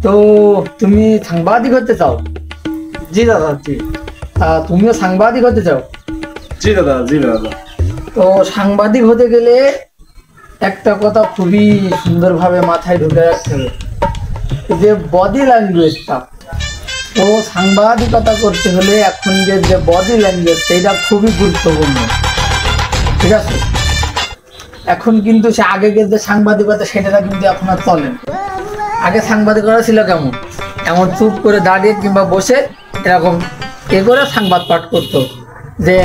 তো তুমি সাংবাদিক হতে চাও? জি দাদা, জি। তুমিও সাংবাদিক হতে চাও? জি দাদা, জি দাদা। তো সাংবাদিক হতে গেলে একটা কথা খুবই সুন্দরভাবে মাথায় ঢুকে রাখতে হবে, যে বডি ল্যাঙ্গুয়েজটা। তো সাংবাদিকতা করতে হলে এখন যে বডি ল্যাঙ্গুয়েজ সেইটা খুবই গুরুত্বপূর্ণ, ঠিক আছে? এখন কিন্তু সে আগে যে সাংবাদিকতা সেটা কিন্তু এখন আর চলে না। আগে সাংবাদিকতা ছিল কেমন, এমন চুপ করে দাঁড়িয়ে কিংবা বসে এরকম করে সংবাদ পাঠ করতো যে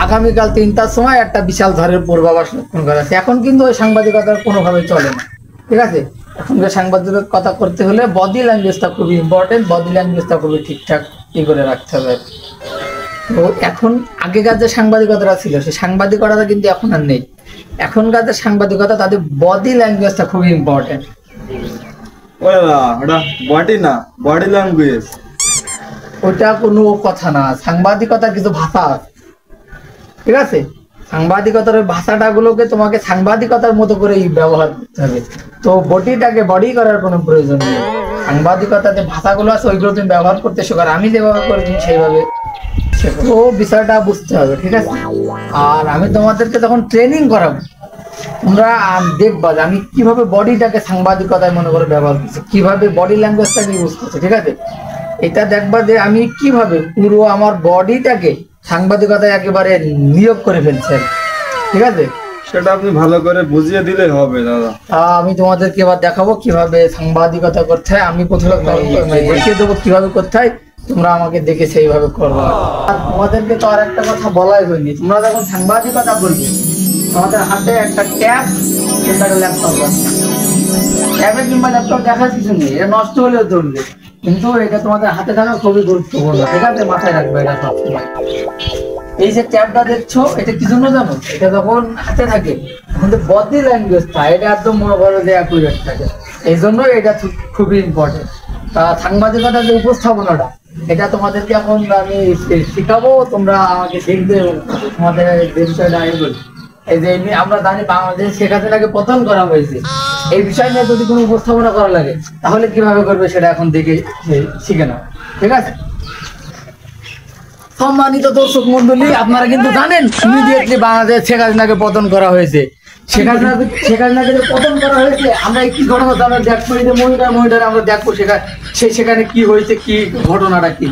আগামীকাল 3টার সময় একটা বিশাল ঝড়ের পূর্বাভাস লক্ষণ করা আছে। এখন কিন্তু ওই সাংবাদিকতা কোনোভাবে চলে না, ঠিক আছে? এখনকার সাংবাদিকতা করতে হলে বডি ল্যাঙ্গুয়েজটা খুবই ইম্পর্টেন্ট, বডি ল্যাঙ্গুয়েজটা খুবই ঠিকঠাক করে রাখতে হবে। তো এখন আগেকার যে সাংবাদিকতাটা ছিল সেই সাংবাদিকতাটা কিন্তু এখন আর নেই। এখনকার যে সাংবাদিকতা তাদের বডি ল্যাঙ্গুয়েজটা খুবই ইম্পর্টেন্ট। বডি না, বডি ল্যাঙ্গুয়েজ ওটা কোনো কথা না, সাংবাদিকতার কিছু ভাষা আছে, ঠিক আছে? সাংবাদিকতার ভাষাটা গুলোকে তোমাকে সাংবাদিকতার মতো করে ব্যবহার করতে হবে। তো বডিটাকে বডি করার কোনো প্রয়োজন নেই। সাংবাদিকতাতে ভাষাগুলো আছে ওইগুলো তুমি ব্যবহার করতে শেখো, আর আমি যেভাবে করি তুমি সেইভাবে শেখো। তো বিষয়টা বুঝতে হবে, ঠিক আছে? আর আমি তোমাদেরকে যখন ট্রেনিং করাবো তোমরা দেখবা যে আমি কিভাবে বডিটাকে সাংবাদিকতায় মনে করে ব্যবহার করছি, কিভাবে বডি ল্যাঙ্গুয়েজটাকে ইউজ করছি, ঠিক আছে? এটা দেখবা যে আমি কিভাবে পুরো আমার বডিটাকে সাংবাদিকতায় একেবারে নিয়োগ করে ফেলছি, ঠিক আছে? সেটা আপনি ভালো করে বুঝিয়ে দিলে হবে দাদা। আমি তোমাদেরকে এবার দেখাবো কিভাবে সাংবাদিকতা করতে হয়। আমি প্রথমে দেখিয়ে দেবো কিভাবে করতে হয়, তোমরা আমাকে দেখে সেইভাবে করবো। আর তোমাদেরকে তো আর একটা কথা বলাই হয়নি, তোমরা যখন সাংবাদিকতা করবে তোমাদের হাতে একটা ট্যাব কিংবা ল্যাপটপ আছে। ট্যাবে কিংবা ল্যাপটপ দেখার কিছু নেই, এটা নষ্ট হলেও চলবে, কিন্তু এটা তোমাদের হাতে থাকা খুবই গুরুত্বপূর্ণ, ঠিক আছে? মাথায় রাখবে এটা সবসময়। এই যে ট্যাবটা দেখছো এটা কি জন্য জানো? এটা যখন হাতে থাকে তখন বডি ল্যাঙ্গুয়েজটা এটা একদম মনে করো যে অ্যাকুরেট থাকে, এই জন্য এটা খুবই ইম্পর্টেন্ট। সাংবাদিকতার যে উপস্থাপনাটা এটা তোমাদেরকে এখন আমি শিখাবো, তোমরা আমাকে দেখবে এবং তোমাদের যে বিষয়টা আমি বলি। এই যে আমরা জানি বাংলাদেশ শেখ হাসিনাকে পতন করা হয়েছে, এই বিষয় নিয়ে যদি কোনো উপস্থাপনা করা লাগে তাহলে কিভাবে করবে সেটা এখন দেখে শিখে নাও, ঠিক আছে? সম্মানিত দর্শক মন্ডলী, আপনারা কিন্তু জানেন ইমিডিয়েটলি বাংলাদেশ শেখ হাসিনাকে পতন করা হয়েছে। শেখ হাসিনাকে পতন করা হয়েছে, আমরা কি ঘটনা আমরা দেখবো, এই যে মনিটর আমরা দেখবো সেখানে কি হয়েছে, কি ঘটনাটা কি।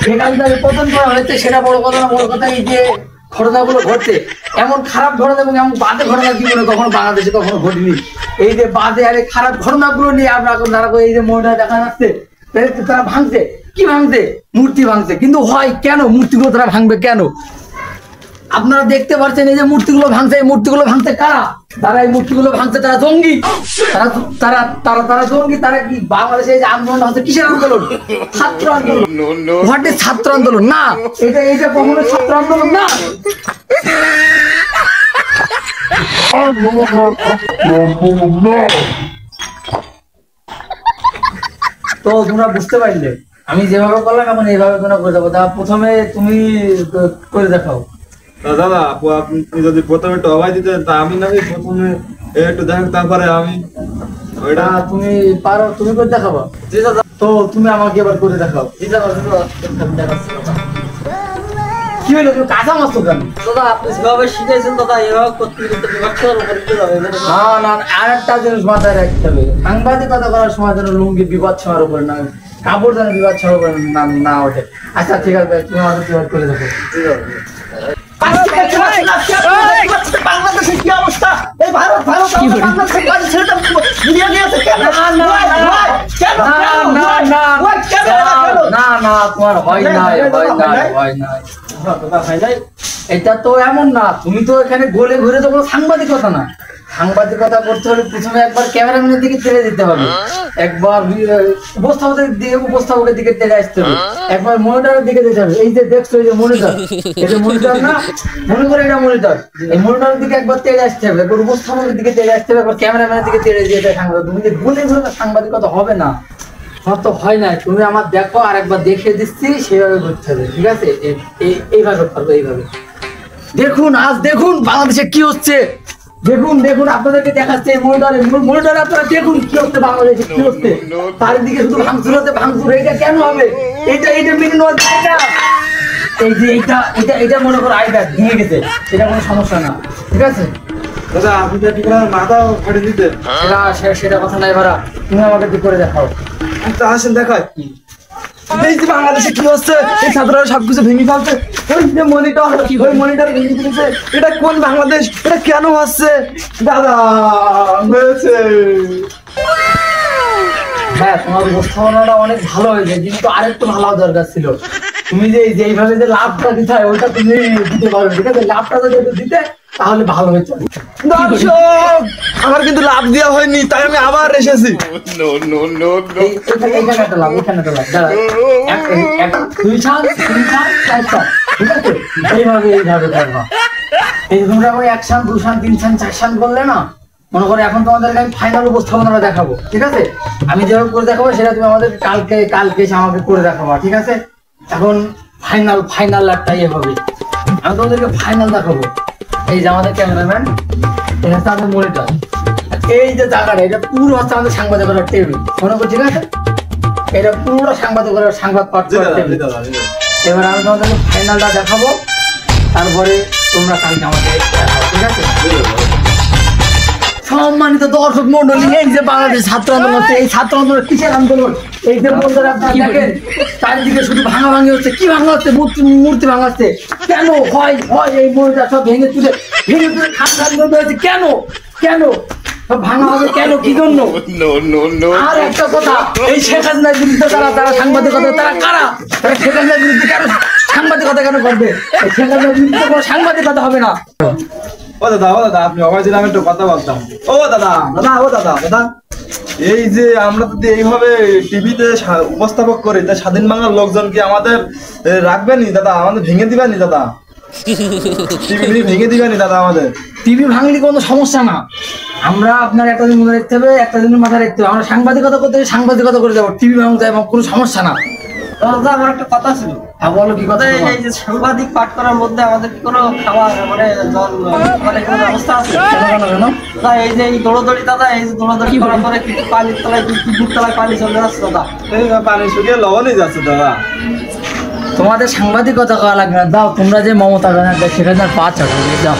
শেখ হাসিনাকে পতন করা হয়েছে সেটা বড় কথা না, বড় কথা এই যে ঘটনাগুলো ঘটছে, এমন খারাপ ঘটনা এবং এমন বাজে ঘটনা জীবনে কখনো বাংলাদেশে কখনো ঘটেনি। এই যে বাজে আর খারাপ ঘটনাগুলো নিয়ে আমরা এখন দাঁড়াবো। এই যে মনিটর দেখা যাচ্ছে তারা ভাঙছে, কি ভাঙছে? মূর্তি ভাঙছে। কিন্তু হয় কেন মূর্তিগুলো তারা ভাঙবে কেন? আপনারা দেখতে পাচ্ছেন এই যে মূর্তিগুলো ভাঙছে, এই মূর্তিগুলো ভাঙছে কারা? তারা এই মূর্তিগুলো ভাঙছে তারা জঙ্গি, তারা জঙ্গি। তারা কি বাংলাদেশে এই যে আন্দোলন হচ্ছে কিসের আন্দোলন? ছাত্র আন্দোলন। হোয়াট ইজ ছাত্র আন্দোলন? না, এটা কখনো ছাত্র আন্দোলন না। তো তোমরা বুঝতে পারলে আমি যেভাবে করলাম এখন এইভাবে করে দেবো। তা প্রথমে তুমি করে দেখাও। দাদা আপনি যদি প্রথমে একটু অবাই দিতেন তা আমি নাকি প্রথমে একটু দেখ, তারপরে আমি ওইটা তুমি পারো, তুমি করে দেখাবো। জি দাদা, তো তুমি আমাকে এবার করে দেখাও। জি দাদা, কি হলো তুমি কাঁচা মাছ তো কেন? দাদা আপনি যেভাবে শিখাইছেন দাদা এভাবে করতে না, আর একটা জিনিস মাথায় রাখতে হবে, সাংবাদিকতা করার সময় যেন লুঙ্গি বিপদ ছোঁয়ার উপরে না, কাপড় যেন বিপদ ছোঁয়ার উপরে না ওঠে। আচ্ছা ঠিক আছে, তুমি আমাদের করে দেখো। বাংলাদেশের কি অবস্থা? এই ভারত না তোমার হয় নাই। এটা তো এমন না, তুমি তো এখানে গোলে ঘুরে তো কোনো সাংবাদিকতা না। সাংবাদিকতা করতে হলে প্রথমে একবার ক্যামেরাম্যানের দিকে তেড়ে দিতে হবে, একবার উপস্থাপকের দিকে তেড়ে আসতে হবে, একবার মনিটরের দিকে যেতে হবে। এই যে দেখছো এই যে মনিটর, এই যে মনিটর না, মনে করে এটা মনিটর, এই মনিটরের দিকে একবার তেড়ে আসতে হবে, একবার উপস্থাপকের দিকে তেড়ে আসতে হবে, একবার ক্যামেরাম্যানের দিকে তেড়ে দিয়ে সাংবাদিক। তুমি যে গোলে ঘুরে সাংবাদিকতা হবে না, তো হয় না। তুমি আমার দেখো আর একবার দেখিয়ে দিচ্ছি, সেভাবে করতে হবে, ঠিক আছে? এইভাবে করবো, এইভাবে। দেখুন আজ দেখুন বাংলাদেশে কি হচ্ছে, দেখুন দেখুন আপনাদেরকে দেখাচ্ছে মনিটরে আপনারা দেখুন কি হচ্ছে বাংলাদেশে কি হচ্ছে চারিদিকে শুধু ভাঙচুর হচ্ছে ভাঙচুর। এটা কেন হবে? এটা মেনে নেওয়া যায় না। এই যে এটা মনে করো আইটা ভেঙে গেছে, এটা কোনো সমস্যা না, ঠিক আছে দাদা আপনি তো ঠিক করে মাথাও ফাটে দিতে। সেটা কথা নাই ভাড়া, তুমি আমাকে ঠিক করে দেখাও। তো আসেন দেখায় এই যে বাংলাদেশে কি হচ্ছে, এই ছাত্ররা সবকিছু ভেঙে ফেলছে। ওই যে মনিটর, ওই মনিটর ভেঙে ফেলছে। এটা কোন বাংলাদেশ? এটা কেন হচ্ছে? দাদা হয়েছে। হ্যাঁ তোমার উপস্থাপনাটা অনেক ভালো হয়েছে, কিন্তু আরেকটু ভালো হওয়া দরকার ছিল। তুমি যে এইভাবে যে লাভটা দিতে হয় ওইটা তুমি দিতে পারো, ঠিক আছে? লাভটা যদি একটু দিতে তাহলে ভালো হতো। দর্শক আমার কিন্তু লাভ দেওয়া হয়নি, তাই আমি আবার এসেছি। এখানে একটা লাভ, এখানে একটা লাভ। দাঁড়া, দুই সাল, তিন সাল, চার সাল, ঠিক আছে? এইভাবে করবা। এই যে তোমরা ওই 1 সাল, 2 সাল, 3 সাল, 4 সাল বললে না, মনে করো এখন তোমাদেরকে আমি ফাইনাল উপস্থাপনাটা দেখাবো, ঠিক আছে? আমি যেভাবে করে দেখাবো সেটা তুমি আমাদের কালকে এসে আমাকে করে দেখাবো, ঠিক আছে? এখন ফাইনাল একটা ইয়ে হবে, আমি তোমাদেরকে ফাইনাল দেখাবো। এই যে আমাদের ক্যামেরাম্যান, এটা হচ্ছে আমাদের মনিটর, এই যে জায়গাটা এটা পুরো হচ্ছে আমাদের সাংবাদিকতার টেবিল, মনে করো, ঠিক আছে? এটা পুরো সংবাদ পাঠ করার টেবিল। এবার আমি তোমাদেরকে ফাইনালটা দেখাবো, তারপরে তোমরা কালকে আমাকে দেখাবো, ঠিক আছে? সম্মানিত দর্শক মন্ডলী, এই যে বাংলাদেশ ছাত্র আন্দোলন হচ্ছে, এই ছাত্র আন্দোলন কিসের আন্দোলন? এই যে বন্ধুরা আপনারা দেখেন চারিদিকে শুধু ভাঙাভাঙি হচ্ছে। কি ভাঙা হচ্ছে? মূর্তি ভাঙা হচ্ছে। কেন হয় এই মূর্তিটা সব ভেঙে তুলে খান হয়েছে? কেন সব ভাঙা হবে কেন? কি জন্য? আর একটা কথা, এই শেখ হাসিনার বিরুদ্ধে তারা সাংবাদিকতা, তারা কারা? তারা শেখ হাসিনার বিরুদ্ধে কেন সাংবাদিকতা কেন করবে? শেখ হাসিনার বিরুদ্ধে কোনো সাংবাদিকতা হবে না। ও দাদা আপনি অবাক ছিলাম, একটু কথা বলতাম। ও দাদা এই যে আমরা যদি এইভাবে টিভিতে উপস্থাপক করি, তা স্বাধীন বাংলার লোকজন কি আমাদের রাখবেনি দাদা? আমাদের ভেঙে দিবেনি দাদা? টিভি ভেঙে দিবেনি দাদা? আমাদের টিভি ভাঙলে কোনো সমস্যা না, আমরা আপনার একটা দিন মনে রাখতে হবে, একটা দিনের মাথায় রাখতে হবে, আমরা সাংবাদিকতা করতে সাংবাদিকতা করে যাবো, টিভি ভাঙতে কোনো সমস্যা না। দাদা আমার একটা কথা ছিল। হ্যাঁ বলো, কি কথা? এই যে সাংবাদিক পাঠ করার মধ্যে আমাদের কি কোনো খাবার মানে জল মানে কোনো ব্যবস্থা আছে? কেন? দাদা এই যে এই দৌড়দৌড়ি, দাদা এই যে দৌড়দৌড়ি করার পরে কিন্তু পানির তলায় দুধ তলায় পানি চলে যাচ্ছে দাদা। এই পানি শুকিয়ে লবণই যাচ্ছে দাদা। তোমাদের সাংবাদিকতা করা লাগবে না, দাও তোমরা যে মমতা ব্যানার্জি সেখানে পা চাটো, যাও।